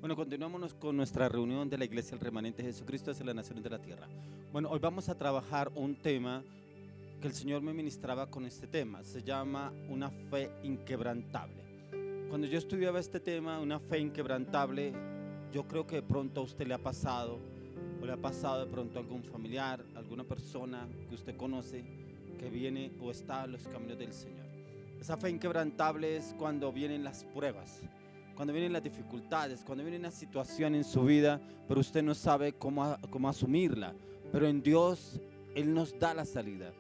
Bueno, continuamos con nuestra reunión de la Iglesia El Remanente de Jesucristo hacia las naciones de la tierra. Bueno, hoy vamos a trabajar un tema que el Señor me ministraba con este tema. Se llama una fe inquebrantable. Cuando yo estudiaba este tema, una fe inquebrantable, yo creo que de pronto a usted le ha pasado, o le ha pasado de pronto a algún familiar, alguna persona que usted conoce, que viene o está en los caminos del Señor. Esa fe inquebrantable es cuando vienen las pruebas, cuando vienen las dificultades, cuando viene una situación en su vida, pero usted no sabe cómo asumirla. Pero en Dios, Él nos da la salida.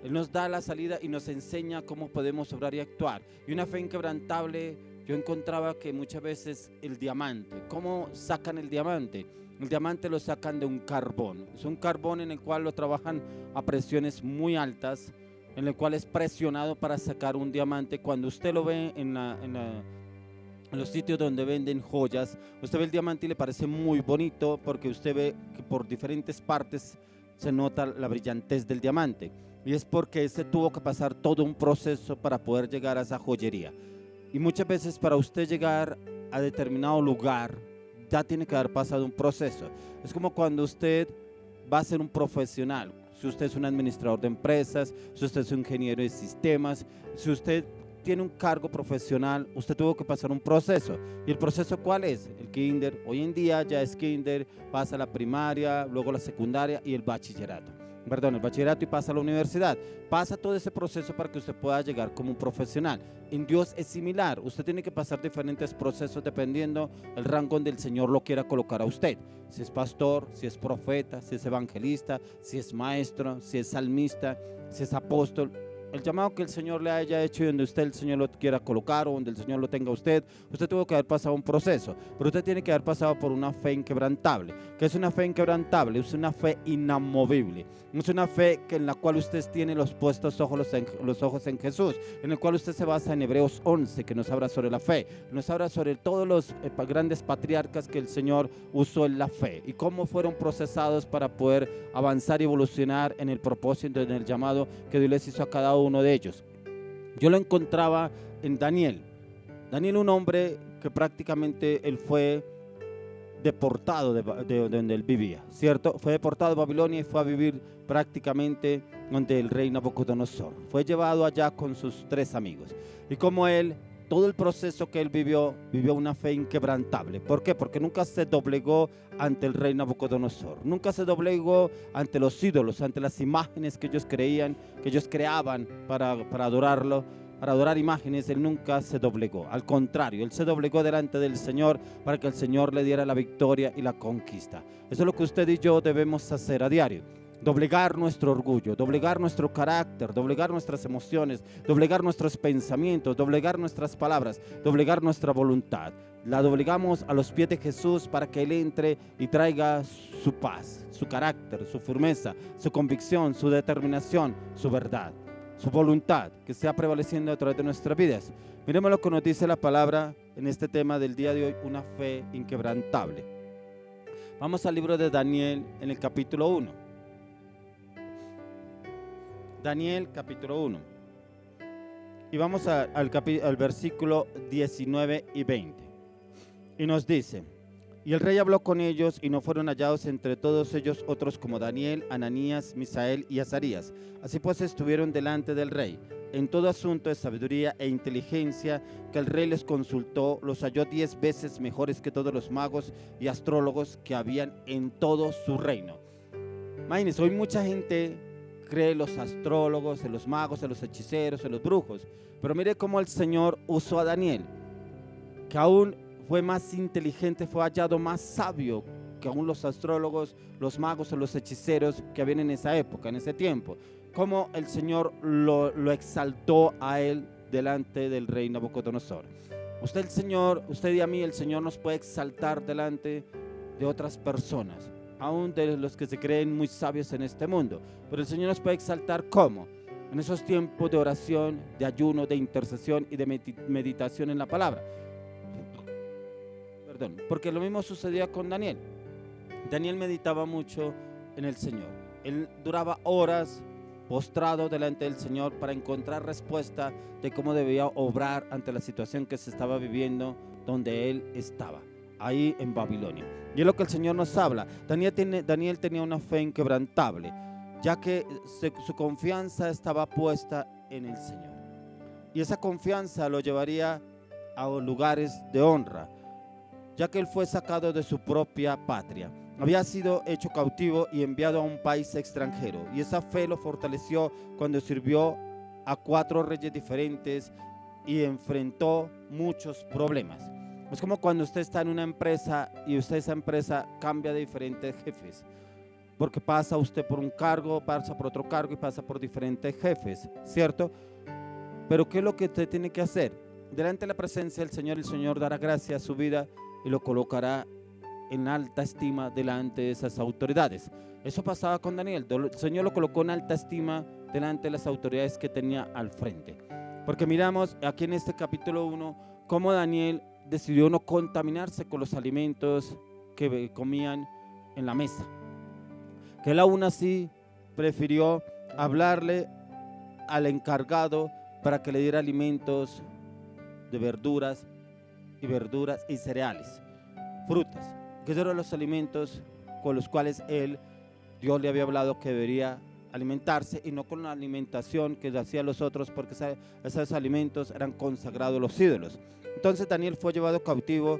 Él nos da la salida y nos enseña cómo podemos obrar y actuar. Y una fe inquebrantable, yo encontraba que muchas veces el diamante, ¿cómo sacan el diamante? El diamante lo sacan de un carbón. Es un carbón en el cual lo trabajan a presiones muy altas, en el cual es presionado para sacar un diamante. Cuando usted lo ve en los sitios donde venden joyas, usted ve el diamante y le parece muy bonito porque usted ve que por diferentes partes se nota la brillantez del diamante, y es porque se tuvo que pasar todo un proceso para poder llegar a esa joyería. Y muchas veces para usted llegar a determinado lugar ya tiene que haber pasado un proceso. Es como cuando usted va a ser un profesional, si usted es un administrador de empresas, si usted es un ingeniero de sistemas, si usted tiene un cargo profesional, usted tuvo que pasar un proceso. ¿Y el proceso cuál es? El kinder. Hoy en día ya es kinder, pasa a la primaria, luego la secundaria y el bachillerato. El bachillerato y pasa a la universidad. Pasa todo ese proceso para que usted pueda llegar como un profesional. En Dios es similar. Usted tiene que pasar diferentes procesos dependiendo el rango donde el Señor lo quiera colocar a usted. Si es pastor, si es profeta, si es evangelista, si es maestro, si es salmista, si es apóstol. El llamado que el Señor le haya hecho y donde usted el Señor lo quiera colocar o donde el Señor lo tenga usted tuvo que haber pasado un proceso, pero usted tiene que haber pasado por una fe inquebrantable. ¿Qué es una fe inquebrantable? Es una fe inamovible, es una fe en la cual usted tiene los ojos en Jesús, en el cual usted se basa en Hebreos 11, que nos habla sobre la fe, nos habla sobre todos los grandes patriarcas que el Señor usó en la fe y cómo fueron procesados para poder avanzar y evolucionar en el propósito, en el llamado que Dios les hizo a cada uno de ellos. Yo lo encontraba en Daniel, un hombre que prácticamente él fue deportado de donde él vivía, ¿cierto? Fue deportado de Babilonia y fue a vivir prácticamente donde el rey Nabucodonosor. Fue llevado allá con sus 3 amigos. Y como él, todo el proceso que él vivió una fe inquebrantable. ¿Por qué? Porque nunca se doblegó ante el rey Nabucodonosor. Nunca se doblegó ante los ídolos, ante las imágenes que ellos creaban para adorarlo. Para adorar imágenes, él nunca se doblegó. Al contrario, él se doblegó delante del Señor para que el Señor le diera la victoria y la conquista. Eso es lo que usted y yo debemos hacer a diario. Doblegar nuestro orgullo, doblegar nuestro carácter, doblegar nuestras emociones, doblegar nuestros pensamientos, doblegar nuestras palabras, doblegar nuestra voluntad. La doblegamos a los pies de Jesús para que Él entre y traiga su paz, su carácter, su firmeza, su convicción, su determinación, su verdad, su voluntad, que sea prevaleciendo a través de nuestras vidas. Miremos lo que nos dice la palabra en este tema del día de hoy, una fe inquebrantable. Vamos al libro de Daniel en el capítulo 1. Daniel capítulo 1. Y vamos al versículo 19 y 20. Y nos dice: y el rey habló con ellos, y no fueron hallados entre todos ellos otros como Daniel, Ananías, Misael y Azarías. Así pues estuvieron delante del rey. En todo asunto de sabiduría e inteligencia que el rey les consultó, los halló 10 veces mejores que todos los magos y astrólogos que habían en todo su reino. Imagínense, hoy mucha gente cree en los astrólogos, en los magos, en los hechiceros, en los brujos. Pero mire cómo el Señor usó a Daniel, que aún fue más inteligente, fue hallado más sabio que aún los astrólogos, los magos o los hechiceros que habían en esa época, en ese tiempo. Como el Señor lo exaltó a él delante del rey Nabucodonosor. Usted y a mí, el Señor nos puede exaltar delante de otras personas, aún de los que se creen muy sabios en este mundo. Pero el Señor nos puede exaltar ¿cómo? En esos tiempos de oración, de ayuno, de intercesión y de meditación en la palabra. Porque lo mismo sucedía con Daniel. Daniel meditaba mucho en el Señor. Él duraba horas postrado delante del Señor para encontrar respuesta de cómo debía obrar ante la situación que se estaba viviendo donde él estaba. ahí en Babilonia. Y es lo que el Señor nos habla. Daniel tenía una fe inquebrantable, ya que su confianza estaba puesta en el Señor. Y esa confianza lo llevaría a lugares de honra, ya que él fue sacado de su propia patria. Había sido hecho cautivo y enviado a un país extranjero. Y esa fe lo fortaleció cuando sirvió a 4 reyes diferentes y enfrentó muchos problemas. Es como cuando usted está en una empresa y esa empresa cambia de diferentes jefes, porque pasa usted por un cargo, pasa por otro cargo y pasa por diferentes jefes, ¿cierto? Pero ¿qué es lo que usted tiene que hacer? Delante de la presencia del Señor, el Señor dará gracia a su vida y lo colocará en alta estima delante de esas autoridades. Eso pasaba con Daniel. El Señor lo colocó en alta estima delante de las autoridades que tenía al frente. Porque miramos aquí en este capítulo 1 cómo Daniel decidió no contaminarse con los alimentos que comían en la mesa. Que él aún así prefirió hablarle al encargado para que le diera alimentos de verduras y cereales, frutas, que esos eran los alimentos con los cuales Dios le había hablado que debería alimentarse, y no con la alimentación que hacían los otros, porque esos alimentos eran consagrados a los ídolos. Entonces Daniel fue llevado cautivo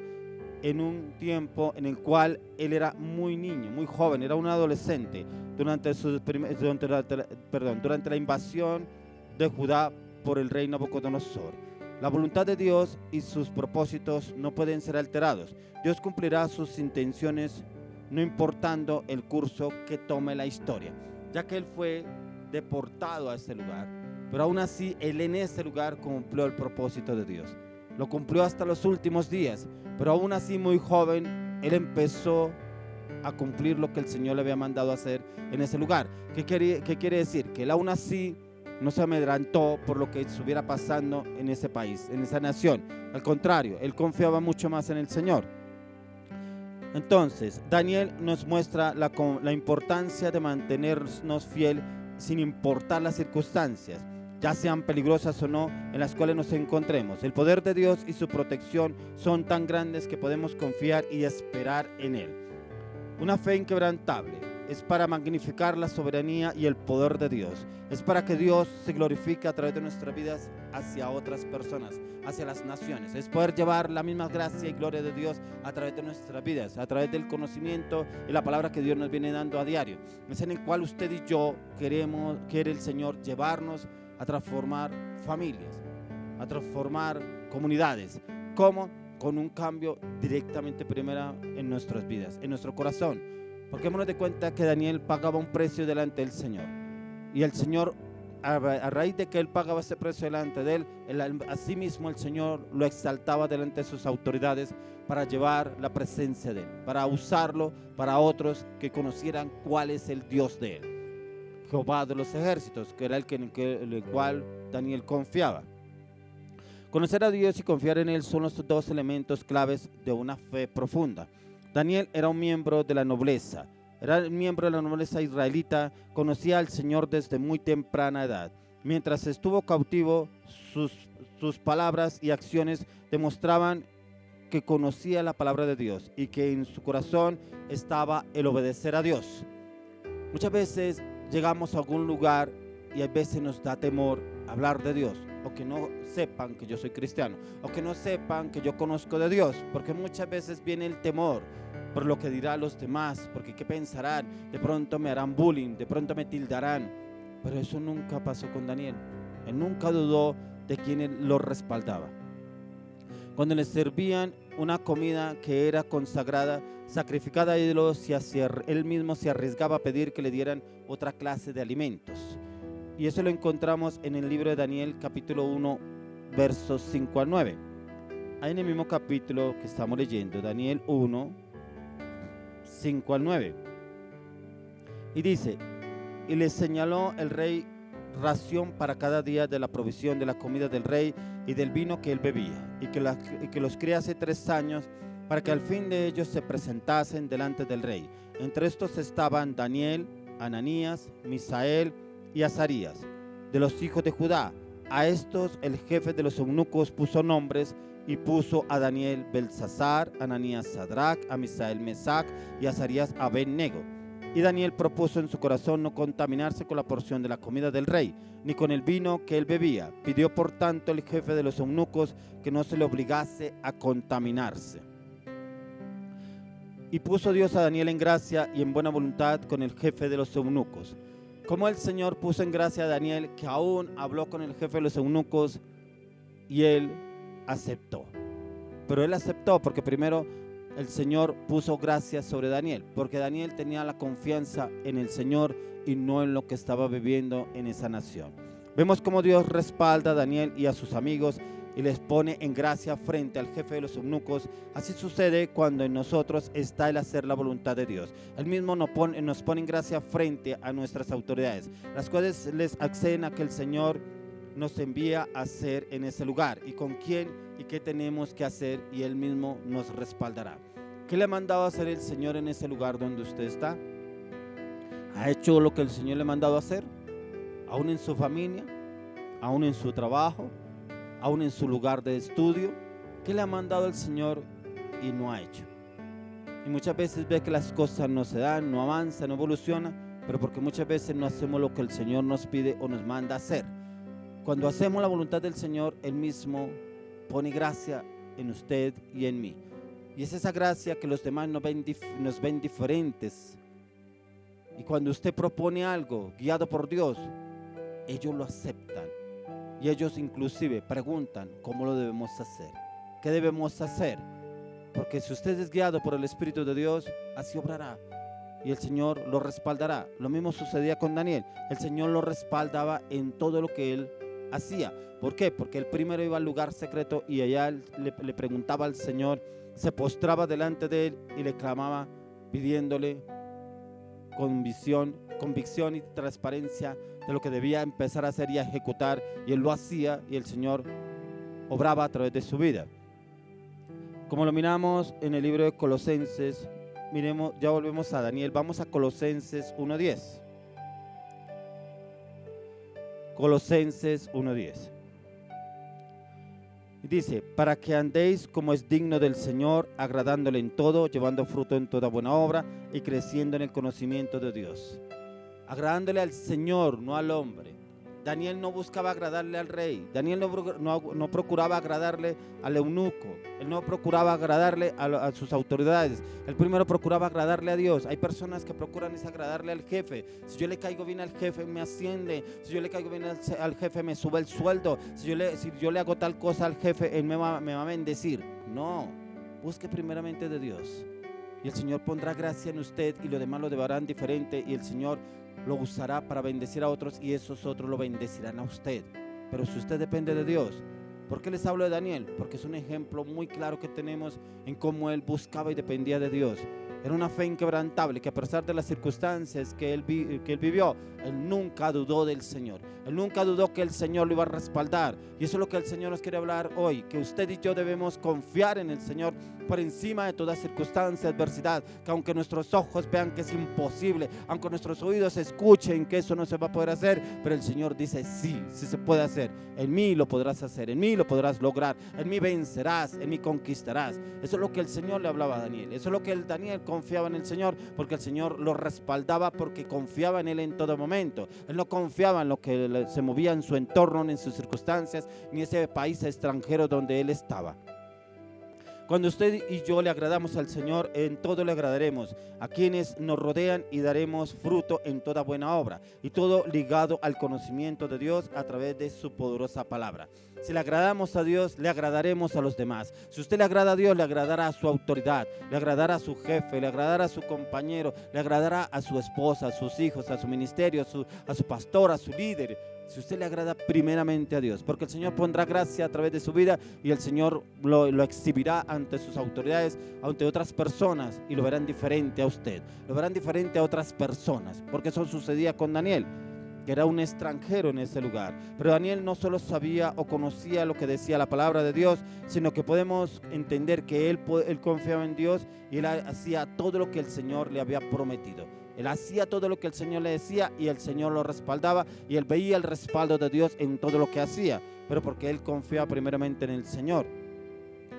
en un tiempo en el cual él era muy niño, muy joven, era un adolescente, durante la invasión de Judá por el rey Nabucodonosor. La voluntad de Dios y sus propósitos no pueden ser alterados. Dios cumplirá sus intenciones no importando el curso que tome la historia, ya que él fue deportado a ese lugar, pero aún así él en ese lugar cumplió el propósito de Dios. Lo cumplió hasta los últimos días, pero aún así muy joven él empezó a cumplir lo que el Señor le había mandado hacer en ese lugar. ¿Qué quiere decir? Que él aún así no se amedrantó por lo que estuviera pasando en ese país, en esa nación. Al contrario, él confiaba mucho más en el Señor. Entonces, Daniel nos muestra la importancia de mantenernos fiel sin importar las circunstancias, ya sean peligrosas o no, en las cuales nos encontremos. El poder de Dios y su protección son tan grandes que podemos confiar y esperar en Él. Una fe inquebrantable es para magnificar la soberanía y el poder de Dios. Es para que Dios se glorifique a través de nuestras vidas hacia otras personas, hacia las naciones. Es poder llevar la misma gracia y gloria de Dios a través de nuestras vidas, a través del conocimiento y la palabra que Dios nos viene dando a diario. Es en el cual usted y yo quiere el Señor llevarnos a transformar familias, a transformar comunidades. ¿Cómo? Con un cambio directamente primero en nuestras vidas, en nuestro corazón. Porque démonos de cuenta que Daniel pagaba un precio delante del Señor. Y el Señor, a raíz de que él pagaba ese precio delante de él, asimismo el Señor lo exaltaba delante de sus autoridades para llevar la presencia de él, para usarlo para otros que conocieran cuál es el Dios de él. Jehová de los ejércitos, que era en el cual Daniel confiaba. Conocer a Dios y confiar en Él son los 2 elementos claves de una fe profunda. Daniel era un miembro de la nobleza, israelita, conocía al Señor desde muy temprana edad. Mientras estuvo cautivo, sus palabras y acciones demostraban que conocía la palabra de Dios y que en su corazón estaba el obedecer a Dios. Muchas veces llegamos a algún lugar y a veces nos da temor hablar de Dios, o que no sepan que yo soy cristiano, o que no sepan que yo conozco de Dios, porque muchas veces viene el temor por lo que dirán los demás, porque qué pensarán, de pronto me harán bullying, de pronto me tildarán. Pero eso nunca pasó con Daniel. Él nunca dudó de quien lo respaldaba. Cuando le servían una comida que era consagrada, sacrificada a ídolos, él mismo se arriesgaba a pedir que le dieran otra clase de alimentos. Y eso lo encontramos en el libro de Daniel, capítulo 1, versos 5 al 9. Ahí en el mismo capítulo que estamos leyendo, Daniel 1, 5 al 9. Y dice: y le señaló el rey ración para cada día de la provisión de la comida del rey y del vino que él bebía, y que los criase 3 años, para que al fin de ellos se presentasen delante del rey. Entre estos estaban Daniel, Ananías, Misael y Azarías, de los hijos de Judá, a estos el jefe de los eunucos puso nombres y puso a Daniel Belsasar, Ananías Sadrach, a Misael Mesac y a Azarías Abed-nego. Y Daniel propuso en su corazón no contaminarse con la porción de la comida del rey, ni con el vino que él bebía. Pidió por tanto el jefe de los eunucos que no se le obligase a contaminarse. Y puso Dios a Daniel en gracia y en buena voluntad con el jefe de los eunucos. Como el Señor puso en gracia a Daniel, que aún habló con el jefe de los eunucos y él aceptó. Pero él aceptó porque primero el Señor puso gracia sobre Daniel, porque Daniel tenía la confianza en el Señor y no en lo que estaba viviendo en esa nación. Vemos cómo Dios respalda a Daniel y a sus amigos y les pone en gracia frente al jefe de los eunucos. Así sucede cuando en nosotros está el hacer la voluntad de Dios. Él mismo nos pone en gracia frente a nuestras autoridades, las cuales les acceden a que el Señor nos envía a hacer en ese lugar y con quién y qué tenemos que hacer, y Él mismo nos respaldará. ¿Qué le ha mandado a hacer el Señor en ese lugar donde usted está? ¿Ha hecho lo que el Señor le ha mandado a hacer? ¿Aún en su familia? ¿Aún en su trabajo? ¿Aún en su lugar de estudio? ¿Qué le ha mandado el Señor y no ha hecho? Y muchas veces ve que las cosas no se dan, no avanzan, no evolucionan, pero porque muchas veces no hacemos lo que el Señor nos pide o nos manda a hacer. Cuando hacemos la voluntad del Señor, Él mismo pone gracia en usted y en mí. Y es esa gracia que los demás nos ven diferentes. Y cuando usted propone algo guiado por Dios, ellos lo aceptan. Y ellos inclusive preguntan cómo lo debemos hacer. ¿Qué debemos hacer? Porque si usted es guiado por el Espíritu de Dios, así obrará. Y el Señor lo respaldará. Lo mismo sucedía con Daniel. El Señor lo respaldaba en todo lo que él hacía. ¿Por qué? Porque él primero iba al lugar secreto y allá le preguntaba al Señor, se postraba delante de él y le clamaba, pidiéndole convicción y transparencia de lo que debía empezar a hacer y a ejecutar, y él lo hacía y el Señor obraba a través de su vida. Como lo miramos en el libro de Colosenses, miremos, ya volvemos a Daniel, vamos a Colosenses 1:10. Colosenses 1:10. Dice, para que andéis como es digno del Señor, agradándole en todo, llevando fruto en toda buena obra y creciendo en el conocimiento de Dios. Agradándole al Señor, no al hombre. Daniel no buscaba agradarle al rey. Daniel no procuraba agradarle al eunuco. Él no procuraba agradarle a sus autoridades. Él primero procuraba agradarle a Dios. Hay personas que procuran es agradarle al jefe. Si yo le caigo bien al jefe, me asciende. Si yo le caigo bien al jefe, me sube el sueldo. Si yo le hago tal cosa al jefe, él me va a bendecir. No, busque primeramente de Dios. Y el Señor pondrá gracia en usted y los demás lo llevarán diferente. Y el Señor lo usará para bendecir a otros y esos otros lo bendecirán a usted. Pero si usted depende de Dios, ¿por qué les hablo de Daniel? Porque es un ejemplo muy claro que tenemos en cómo él buscaba y dependía de Dios. Era una fe inquebrantable que a pesar de las circunstancias que él vivió, él nunca dudó del Señor. Él nunca dudó que el Señor lo iba a respaldar. Y eso es lo que el Señor nos quiere hablar hoy, que usted y yo debemos confiar en el Señor por encima de toda circunstancia, adversidad, que aunque nuestros ojos vean que es imposible, aunque nuestros oídos escuchen que eso no se va a poder hacer, pero el Señor dice sí se puede hacer. En mí lo podrás hacer, en mí lo podrás lograr, en mí vencerás, en mí conquistarás. Eso es lo que el Señor le hablaba a Daniel. Eso es lo que Daniel confiaba en el Señor, porque el Señor lo respaldaba, porque confiaba en él en todo momento. Él no confiaba en lo que se movía en su entorno, ni en sus circunstancias, ni en ese país extranjero donde él estaba. Cuando usted y yo le agradamos al Señor, en todo le agradaremos a quienes nos rodean y daremos fruto en toda buena obra, y todo ligado al conocimiento de Dios a través de su poderosa palabra. Si le agradamos a Dios, le agradaremos a los demás. Si usted le agrada a Dios, le agradará a su autoridad, le agradará a su jefe, le agradará a su compañero, le agradará a su esposa, a sus hijos, a su ministerio, a su pastor, a su líder. Si usted le agrada primeramente a Dios, porque el Señor pondrá gracia a través de su vida y el Señor lo exhibirá ante sus autoridades, ante otras personas, y lo verán diferente a usted, lo verán diferente a otras personas, porque eso sucedía con Daniel, que era un extranjero en ese lugar. Pero Daniel no solo sabía o conocía lo que decía la palabra de Dios, sino que podemos entender que él confiaba en Dios y él hacía todo lo que el Señor le había prometido. Él hacía todo lo que el Señor le decía y el Señor lo respaldaba y él veía el respaldo de Dios en todo lo que hacía, pero porque él confiaba primeramente en el Señor.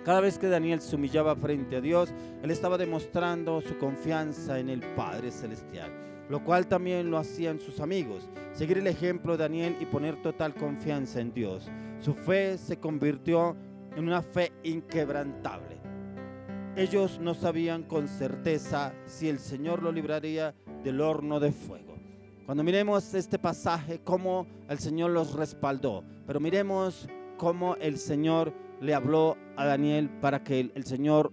Cada vez que Daniel se humillaba frente a Dios, él estaba demostrando su confianza en el Padre Celestial, lo cual también lo hacían sus amigos. Seguir el ejemplo de Daniel y poner total confianza en Dios. Su fe se convirtió en una fe inquebrantable. Ellos no sabían con certeza si el Señor lo libraría del horno de fuego. Cuando miremos este pasaje, cómo el Señor los respaldó, pero miremos cómo el Señor le habló a Daniel para que el Señor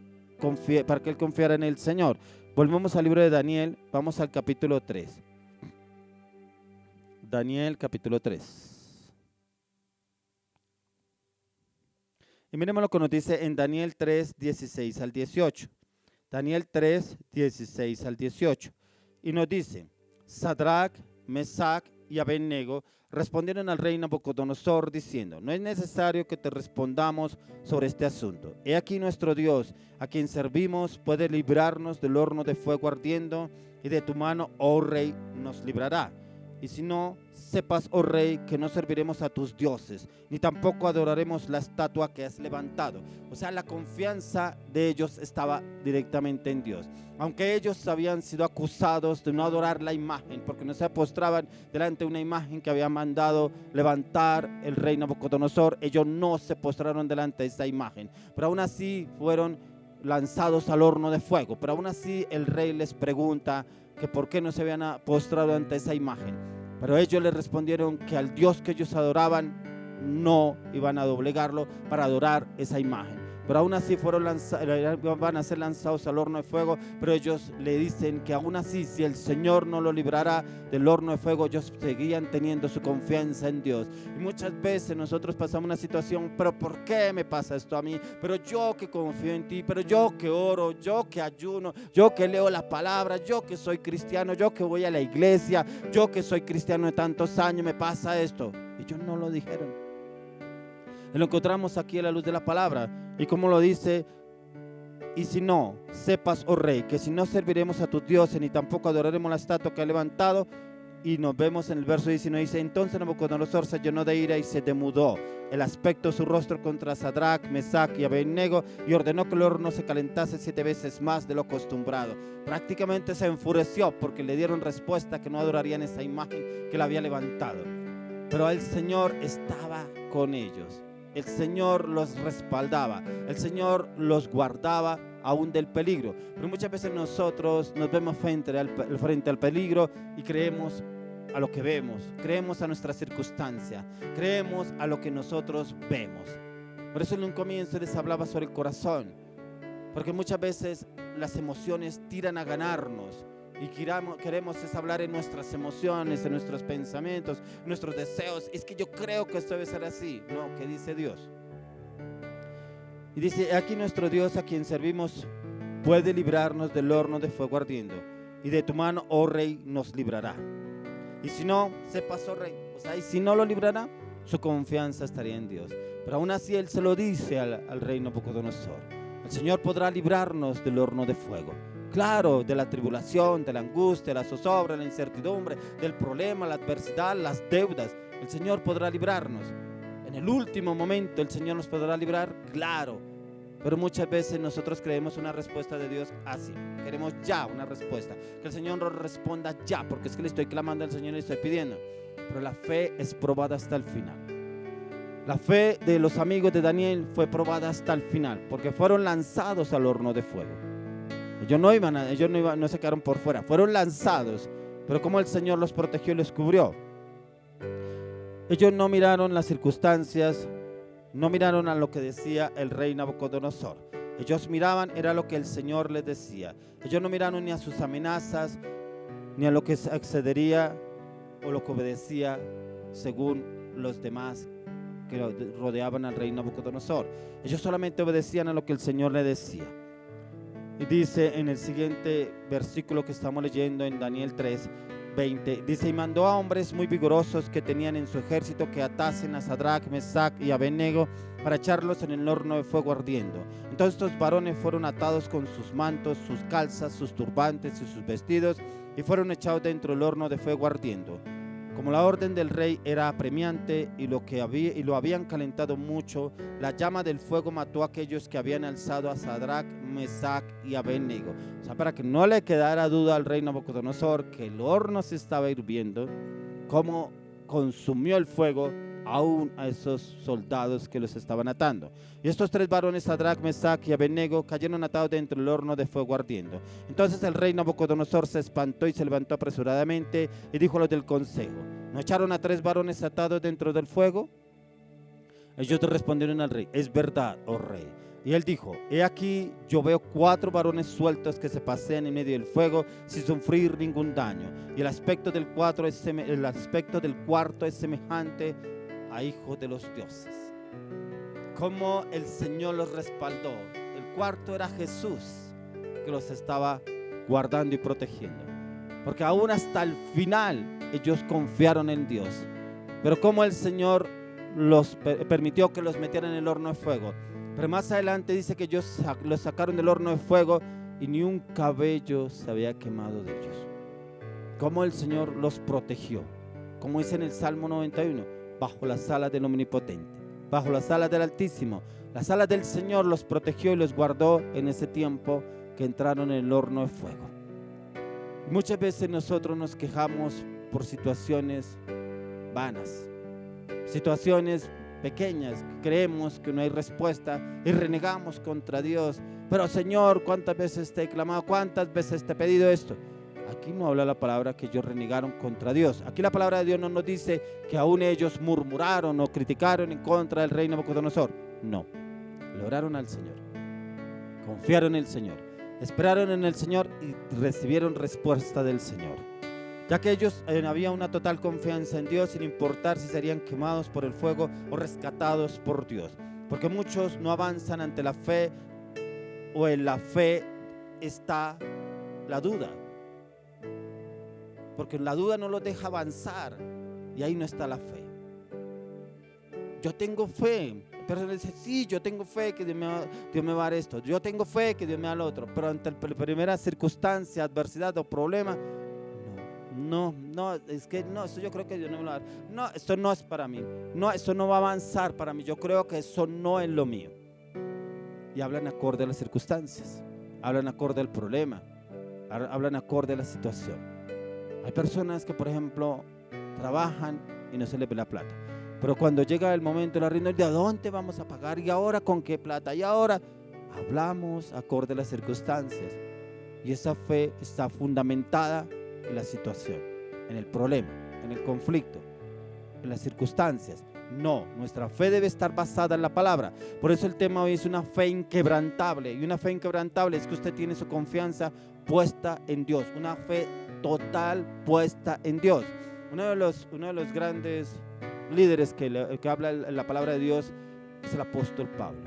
para que él confiara en el Señor. Volvemos al libro de Daniel, vamos al capítulo 3. Daniel capítulo 3. Y miremos lo que nos dice en Daniel 3, 16 al 18. Daniel 3, 16 al 18. Y nos dice: Sadrach, Mesach y Abednego respondieron al rey Nabucodonosor diciendo: no es necesario que te respondamos sobre este asunto. He aquí nuestro Dios, a quien servimos, puede librarnos del horno de fuego ardiendo, y de tu mano, oh rey, nos librará. Y si no, sepas, oh rey, que no serviremos a tus dioses, ni tampoco adoraremos la estatua que has levantado. O sea, la confianza de ellos estaba directamente en Dios. Aunque ellos habían sido acusados de no adorar la imagen, porque no se postraban delante de una imagen que había mandado levantar el rey Nabucodonosor, ellos no se postraron delante de esa imagen. Pero aún así fueron lanzados al horno de fuego. Pero aún así el rey les pregunta que por qué no se habían postrado ante esa imagen. Pero ellos le respondieron que al Dios que ellos adoraban no iban a doblegarlo para adorar esa imagen. Pero aún así van a ser lanzados al horno de fuego. Pero ellos le dicen que aún así, si el Señor no lo librará del horno de fuego, ellos seguían teniendo su confianza en Dios. Y muchas veces nosotros pasamos una situación: pero ¿por qué me pasa esto a mí? Pero yo que confío en ti, pero yo que oro, yo que ayuno, yo que leo la palabra, yo que soy cristiano, yo que voy a la iglesia, yo que soy cristiano de tantos años, me pasa esto. Ellos no lo dijeron. Lo encontramos aquí a la luz de la palabra. Y como lo dice: y si no, sepas, oh rey, que si no serviremos a tus dioses, ni tampoco adoraremos la estatua que ha levantado. Y nos vemos en el verso 19, dice: entonces Nabucodonosor se llenó de ira y se demudó el aspecto de su rostro contra Sadrach, Mesach y Abednego, y ordenó que el horno se calentase 7 veces más de lo acostumbrado. Prácticamente se enfureció porque le dieron respuesta que no adorarían esa imagen que la había levantado. Pero el Señor estaba con ellos. El Señor los respaldaba, el Señor los guardaba aún del peligro. Pero muchas veces nosotros nos vemos frente al peligro y creemos a lo que vemos, creemos a nuestra circunstancia, creemos a lo que nosotros vemos. Por eso en un comienzo les hablaba sobre el corazón, porque muchas veces las emociones tiran a ganarnos. Y queremos es hablar en nuestras emociones, en nuestros pensamientos, nuestros deseos. Es que yo creo que esto debe ser así. No, ¿qué dice Dios? Y dice: aquí nuestro Dios, a quien servimos, puede librarnos del horno de fuego ardiendo, y de tu mano, oh rey, nos librará. Y si no, sepas, oh rey, o sea, y si no lo librará, su confianza estaría en Dios. Pero aún así él se lo dice al rey Nabucodonosor: el Señor podrá librarnos del horno de fuego. Claro, de la tribulación, de la angustia, la zozobra, la incertidumbre, del problema, la adversidad, las deudas. El Señor podrá librarnos. En el último momento el Señor nos podrá librar, claro. Pero muchas veces nosotros creemos una respuesta de Dios así. Queremos ya una respuesta. Que el Señor nos responda ya, porque es que le estoy clamando al Señor y le estoy pidiendo. Pero la fe es probada hasta el final. La fe de los amigos de Daniel fue probada hasta el final, porque fueron lanzados al horno de fuego. Ellos no se quedaron por fuera, fueron lanzados, pero como el Señor los protegió y los cubrió. Ellos no miraron las circunstancias, no miraron a lo que decía el rey Nabucodonosor. Ellos miraban, era lo que el Señor les decía. Ellos no miraron ni a sus amenazas, ni a lo que accedería o lo que obedecía según los demás que rodeaban al rey Nabucodonosor. Ellos solamente obedecían a lo que el Señor les decía. Y dice en el siguiente versículo que estamos leyendo en Daniel 3, 20, dice: y mandó a hombres muy vigorosos que tenían en su ejército que atasen a Sadrach, Mesach y Abednego para echarlos en el horno de fuego ardiendo. Entonces estos varones fueron atados con sus mantos, sus calzas, sus turbantes y sus vestidos, y fueron echados dentro del horno de fuego ardiendo. Como la orden del rey era apremiante y lo habían calentado mucho, la llama del fuego mató a aquellos que habían alzado a Sadrach, Mesach y Abednego. O sea, para que no le quedara duda al rey Nabucodonosor que el horno se estaba hirviendo, cómo consumió el fuego aún a esos soldados que los estaban atando. Y estos tres varones, Sadrach, Mesach y Abednego, cayeron atados dentro del horno de fuego ardiendo. Entonces el rey Nabucodonosor se espantó y se levantó apresuradamente y dijo a los del consejo: ¿no echaron a tres varones atados dentro del fuego? Ellos respondieron al rey: es verdad, oh rey. Y él dijo: he aquí, yo veo 4 varones sueltos que se pasean en medio del fuego sin sufrir ningún daño. Y el aspecto del cuarto es semejante a hijos de los dioses. Como el Señor los respaldó. El cuarto era Jesús, que los estaba guardando y protegiendo. Porque aún hasta el final ellos confiaron en Dios. Pero como el Señor los permitió que los metieran en el horno de fuego. Pero más adelante dice que ellos los sacaron del horno de fuego y ni un cabello se había quemado de ellos. Como el Señor los protegió. Como dice en el Salmo 91, bajo las alas del Omnipotente, bajo las alas del Altísimo. Las alas del Señor los protegió y los guardó en ese tiempo que entraron en el horno de fuego. Muchas veces nosotros nos quejamos por situaciones vanas, situaciones pequeñas, creemos que no hay respuesta y renegamos contra Dios. Pero Señor, ¿cuántas veces te he clamado? ¿Cuántas veces te he pedido esto? Aquí no habla la palabra que ellos renegaron contra Dios. Aquí la palabra de Dios no nos dice que aún ellos murmuraron o criticaron en contra del rey Nabucodonosor. No, le oraron al Señor, confiaron en el Señor, esperaron en el Señor y recibieron respuesta del Señor. Ya que ellos había una total confianza en Dios, sin importar si serían quemados por el fuego o rescatados por Dios. Porque muchos no avanzan ante la fe, o en la fe está la duda. Porque la duda no los deja avanzar y ahí no está la fe. Yo tengo fe. Pero dice: sí, yo tengo fe que Dios me va a dar esto. Yo tengo fe que Dios me da lo otro. Pero ante la primera circunstancia, adversidad o problema, no, es que no, eso yo creo que Dios no me lo va a dar. No, esto no es para mí. No, esto no va a avanzar para mí. Yo creo que eso no es lo mío. Y hablan acorde a las circunstancias, hablan acorde al problema, hablan acorde a la situación. Hay personas que, por ejemplo, trabajan y no se les ve la plata. Pero cuando llega el momento de la rienda, ¿de dónde vamos a pagar? ¿Y ahora con qué plata? Y ahora hablamos acorde a las circunstancias. Y esa fe está fundamentada en la situación, en el problema, en el conflicto, en las circunstancias. No, nuestra fe debe estar basada en la palabra. Por eso el tema hoy es una fe inquebrantable. Y una fe inquebrantable es que usted tiene su confianza puesta en Dios. Una fe total puesta en Dios. Uno de los grandes líderes que habla la palabra de Dios es el apóstol Pablo.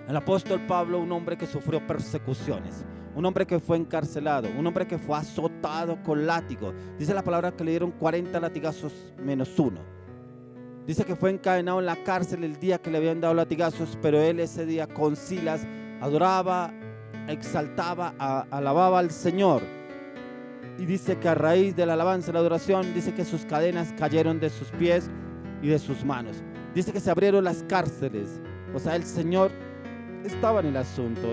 El apóstol Pablo, un hombre que sufrió persecuciones, un hombre que fue encarcelado, un hombre que fue azotado con látigo. Dice la palabra que le dieron 40 latigazos menos uno. Dice que fue encadenado en la cárcel el día que le habían dado latigazos, pero él ese día con Silas adoraba, exaltaba, alababa al Señor. Y dice que a raíz de la alabanza y la adoración, dice que sus cadenas cayeron de sus pies y de sus manos. Dice que se abrieron las cárceles. O sea, el Señor estaba en el asunto.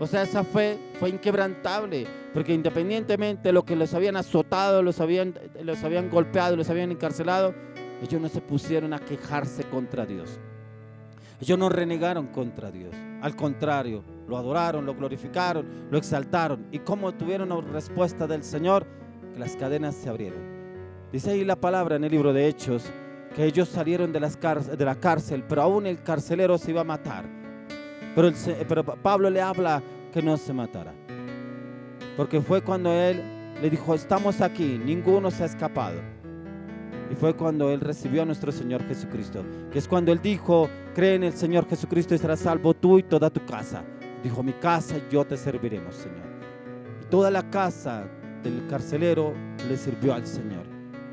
O sea, esa fe fue inquebrantable, porque independientemente de lo que los habían azotado, los habían golpeado, los habían encarcelado, ellos no se pusieron a quejarse contra Dios. Ellos no renegaron contra Dios. Al contrario, lo adoraron, lo glorificaron, lo exaltaron. ¿Y cómo tuvieron respuesta del Señor? Que las cadenas se abrieron. Dice ahí la palabra en el libro de Hechos que ellos salieron de la cárcel, pero aún el carcelero se iba a matar. Pero Pablo le habla que no se matara. Porque fue cuando él le dijo: estamos aquí, ninguno se ha escapado. Y fue cuando él recibió a nuestro Señor Jesucristo, que es cuando él dijo: cree en el Señor Jesucristo y serás salvo tú y toda tu casa. Dijo: mi casa y yo te serviremos, Señor. Y toda la casa del carcelero le sirvió al Señor.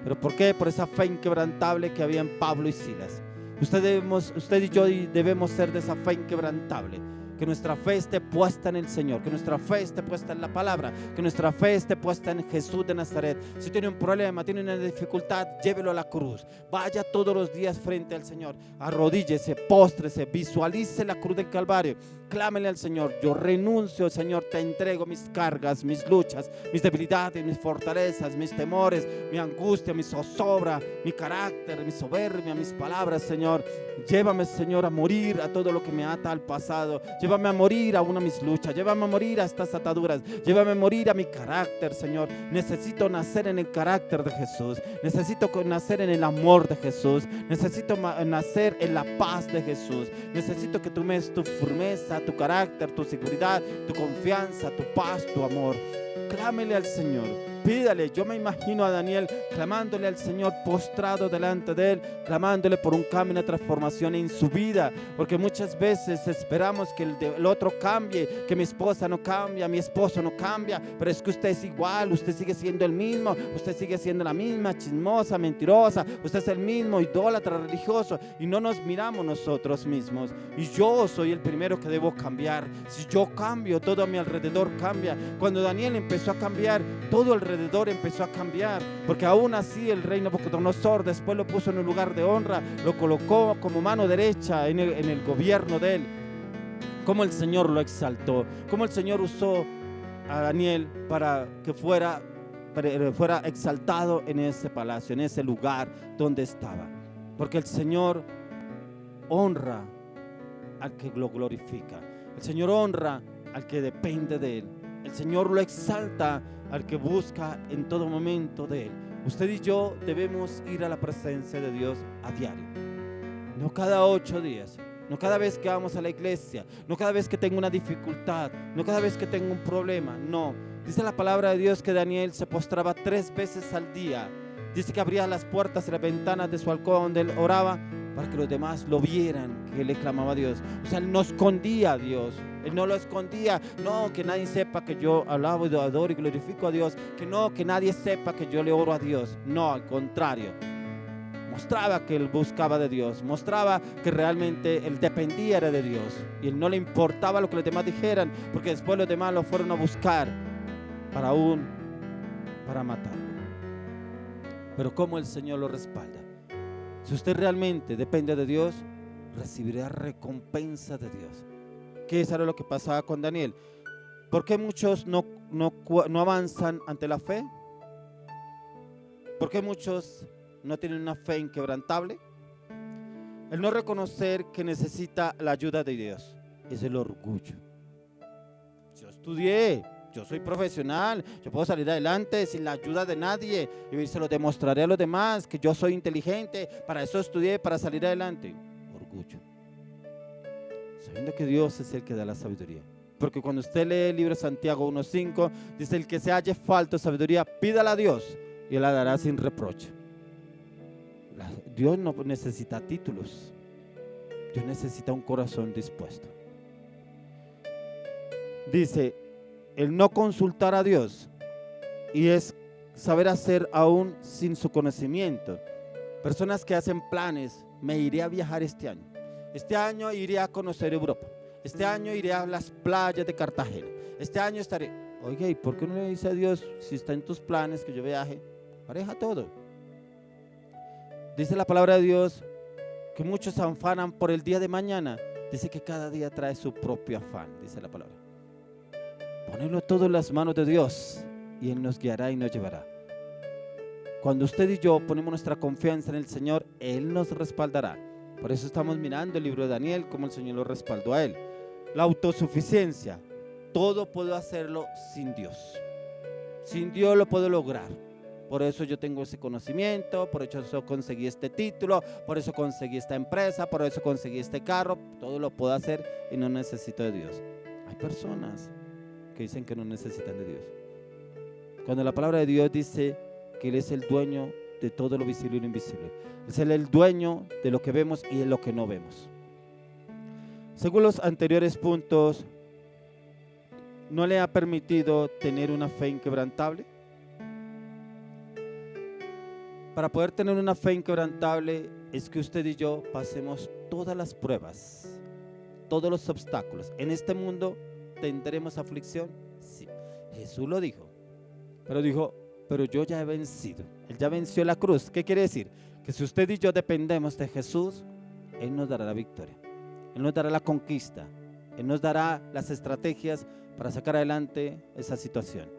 ¿Pero por qué? Por esa fe inquebrantable que había en Pablo y Silas. Usted y yo debemos ser de esa fe inquebrantable. que nuestra fe esté puesta en el Señor, que nuestra fe esté puesta en la palabra, que nuestra fe esté puesta en Jesús de Nazaret. Si tiene un problema, tiene una dificultad, llévelo a la cruz. Vaya todos los días frente al Señor, arrodíllese, póstrese, visualice la cruz del Calvario, clámele al Señor: yo renuncio, Señor, te entrego mis cargas, mis luchas, mis debilidades, mis fortalezas, mis temores, mi angustia, mi zozobra, mi carácter, mi soberbia, mis palabras, Señor. Llévame, Señor, a morir a todo lo que me ata al pasado. Llévame a morir a mis luchas. Llévame a morir a estas ataduras. Llévame a morir a mi carácter, Señor. Necesito nacer en el carácter de Jesús. Necesito nacer en el amor de Jesús. Necesito nacer en la paz de Jesús. Necesito que tú me des tu firmeza, tu carácter, tu seguridad, tu confianza, tu paz, tu amor. Clámele al Señor, pídale. Yo me imagino a Daniel clamándole al Señor, postrado delante de Él, clamándole por un cambio, una transformación en su vida, porque muchas veces esperamos que el otro cambie, que mi esposa no cambia, mi esposo no cambia, pero es que usted es igual, usted sigue siendo el mismo, usted sigue siendo la misma chismosa, mentirosa, usted es el mismo idólatra religioso, y no nos miramos nosotros mismos. Y yo soy el primero que debo cambiar. Si yo cambio, todo a mi alrededor cambia. Cuando Daniel empezó a cambiar, todo alrededor empezó a cambiar, porque aún así el rey Nabucodonosor después lo puso en un lugar de honra, lo colocó como mano derecha en el gobierno de él. Como el Señor lo exaltó, como el Señor usó a Daniel para que fuera exaltado en ese palacio, en ese lugar donde estaba, porque el Señor honra al que lo glorifica, el Señor honra al que depende de Él, el Señor lo exalta al que busca en todo momento de Él. Usted y yo debemos ir a la presencia de Dios a diario, no cada 8 días, no cada vez que vamos a la iglesia, no cada vez que tengo una dificultad, no cada vez que tengo un problema, no. Dice la palabra de Dios que Daniel se postraba 3 veces al día. Dice que abría las puertas y las ventanas de su alcoba donde él oraba para que los demás lo vieran, que le clamaba a Dios. O sea, él no escondía a Dios, él no lo escondía. No, que nadie sepa que yo alabo y adoro y glorifico a Dios, que nadie sepa que yo le oro a Dios. No, al contrario, mostraba que él buscaba de Dios, mostraba que realmente él dependía de Dios, y él no le importaba lo que los demás dijeran, porque después los demás lo fueron a buscar para matarlo. Pero ¿cómo el Señor lo respalda? Si usted realmente depende de Dios, recibirá recompensa de Dios. ¿Qué es lo que pasaba con Daniel? ¿Por qué muchos no avanzan ante la fe? ¿Por qué muchos no tienen una fe inquebrantable? El no reconocer que necesita la ayuda de Dios es el orgullo. Yo estudié, yo soy profesional, yo puedo salir adelante sin la ayuda de nadie, y se lo demostraré a los demás que yo soy inteligente, para eso estudié, para salir adelante. Orgullo. Sabiendo que Dios es el que da la sabiduría. Porque cuando usted lee el libro de Santiago 1:5, dice: el que se halle falto de sabiduría, pídala a Dios y Él la dará sin reproche. Dios no necesita títulos, Dios necesita un corazón dispuesto. Dice: el no consultar a Dios, y es saber hacer aún sin su conocimiento. Personas que hacen planes: me iré a viajar este año iré a conocer Europa, este año iré a las playas de Cartagena, este año estaré. Oiga, ¿y por qué no le dice a Dios, si está en tus planes que yo viaje? Pareja todo. Dice la palabra de Dios que muchos se afanan por el día de mañana. Dice que cada día trae su propio afán, dice la palabra. Ponerlo todo en las manos de Dios y Él nos guiará y nos llevará. Cuando usted y yo ponemos nuestra confianza en el Señor, Él nos respaldará. Por eso estamos mirando el libro de Daniel, como el Señor lo respaldó a él. La autosuficiencia. Todo puedo hacerlo sin Dios. Sin Dios lo puedo lograr. Por eso yo tengo ese conocimiento, por eso conseguí este título, por eso conseguí esta empresa, por eso conseguí este carro. Todo lo puedo hacer y no necesito de Dios. Hay personas que dicen que no necesitan de Dios, cuando la palabra de Dios dice que Él es el dueño de todo lo visible y lo invisible. Es Él el dueño de lo que vemos y de lo que no vemos. Según los anteriores puntos, ¿no le ha permitido tener una fe inquebrantable? Para poder tener una fe inquebrantable es que usted y yo pasemos todas las pruebas, todos los obstáculos. En este mundo tendremos aflicción, sí. Jesús lo dijo, pero dijo, pero yo ya he vencido. Él ya venció la cruz. ¿Qué quiere decir? Que si usted y yo dependemos de Jesús, Él nos dará la victoria. Él nos dará la conquista. Él nos dará las estrategias para sacar adelante esa situación.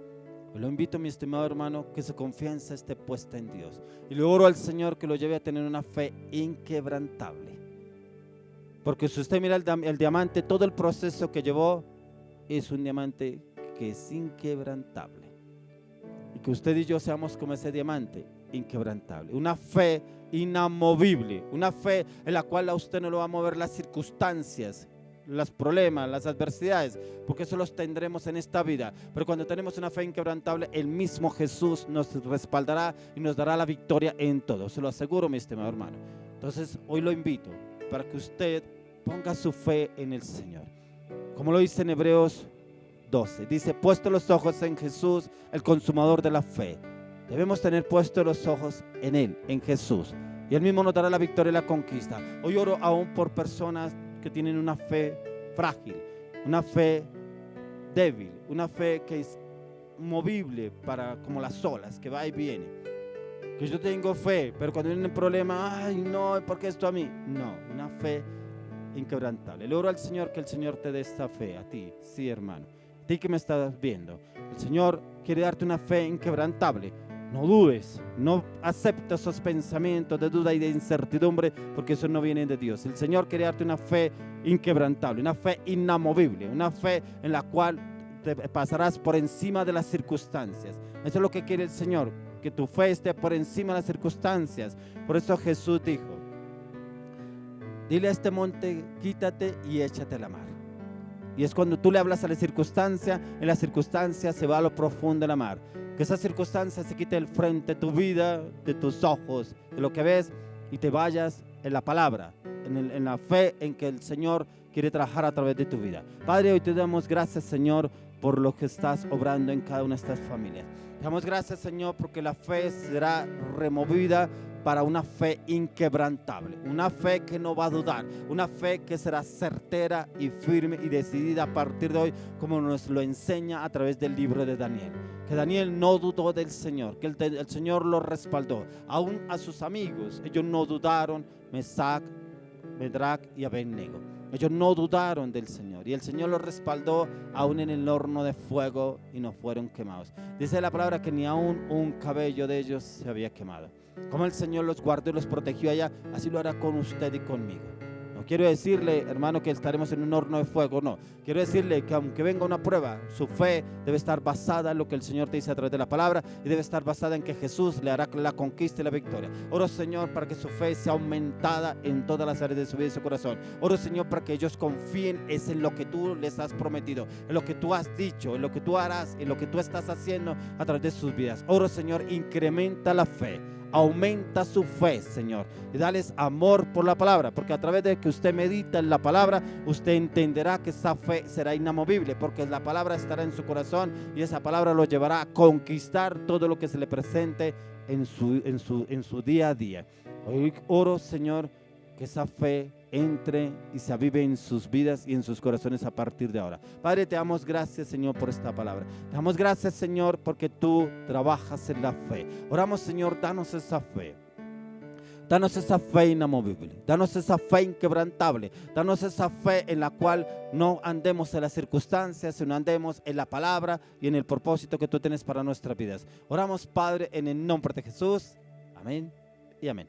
Yo lo invito, mi estimado hermano, que su confianza esté puesta en Dios. Y le oro al Señor que lo lleve a tener una fe inquebrantable. Porque si usted mira el diamante, todo el proceso que llevó es un diamante que es inquebrantable. Y que usted y yo seamos como ese diamante inquebrantable. Una fe inamovible. Una fe en la cual a usted no lo va a mover las circunstancias, los problemas, las adversidades, porque eso los tendremos en esta vida. Pero cuando tenemos una fe inquebrantable, el mismo Jesús nos respaldará y nos dará la victoria en todo. Se lo aseguro, mi estimado hermano. Entonces, hoy lo invito para que usted ponga su fe en el Señor. Como lo dice en Hebreos 12, dice, puesto los ojos en Jesús, el consumador de la fe. Debemos tener puestos los ojos en Él, en Jesús. Y Él mismo nos dará la victoria y la conquista. Hoy oro aún por personas que tienen una fe frágil, una fe débil, una fe que es movible como las olas, que va y viene. Que yo tengo fe, pero cuando viene un problema, ay no, ¿por qué esto a mí? No, una fe inquebrantable. Le oro al Señor que el Señor te dé esta fe, a ti, sí hermano, a ti que me estás viendo. El Señor quiere darte una fe inquebrantable. No dudes, no aceptes esos pensamientos de duda y de incertidumbre, porque eso no viene de Dios. El Señor quiere darte una fe inquebrantable, una fe inamovible, una fe en la cual te pasarás por encima de las circunstancias. Eso es lo que quiere el Señor, que tu fe esté por encima de las circunstancias. Por eso Jesús dijo, dile a este monte, quítate y échate a la mar. Y es cuando tú le hablas a la circunstancia, en la circunstancia se va a lo profundo de la mar. Que esa circunstancia se quite del frente de tu vida, de tus ojos, de lo que ves, y te vayas en la palabra, en la fe en que el Señor quiere trabajar a través de tu vida. Padre, hoy te damos gracias, Señor, por lo que estás obrando en cada una de estas familias. Te damos gracias, Señor, porque la fe será removida para una fe inquebrantable, una fe que no va a dudar, una fe que será certera y firme y decidida a partir de hoy, como nos lo enseña a través del libro de Daniel. Que Daniel no dudó del Señor, que el Señor lo respaldó. Aún a sus amigos, ellos no dudaron, Mesac, Medrac y Abednego. Ellos no dudaron del Señor y el Señor los respaldó aún en el horno de fuego y no fueron quemados. Dice la palabra que ni aún un cabello de ellos se había quemado. Como el Señor los guardó y los protegió allá, así lo hará con usted y conmigo. No quiero decirle, hermano, que estaremos en un horno de fuego, no. Quiero decirle que aunque venga una prueba, su fe debe estar basada en lo que el Señor te dice a través de la palabra y debe estar basada en que Jesús le hará la conquista y la victoria. Oro, Señor, para que su fe sea aumentada en todas las áreas de su vida y su corazón. Oro, Señor, para que ellos confíen en lo que tú les has prometido, en lo que tú has dicho, en lo que tú harás, en lo que tú estás haciendo a través de sus vidas. Oro, Señor, incrementa la fe. Aumenta su fe, Señor, y dales amor por la palabra, porque a través de que usted medita en la palabra, usted entenderá que esa fe será inamovible, porque la palabra estará en su corazón y esa palabra lo llevará a conquistar todo lo que se le presente en su día a día. Hoy oro, Señor, que esa fe entre y se avive en sus vidas y en sus corazones a partir de ahora. Padre, te damos gracias, Señor, por esta palabra. Te damos gracias, Señor, porque tú trabajas en la fe. Oramos, Señor, danos esa fe. Danos esa fe inamovible, danos esa fe inquebrantable, danos esa fe en la cual no andemos en las circunstancias, sino andemos en la palabra y en el propósito que tú tienes para nuestras vidas. Oramos, Padre, en el nombre de Jesús. Amén y amén.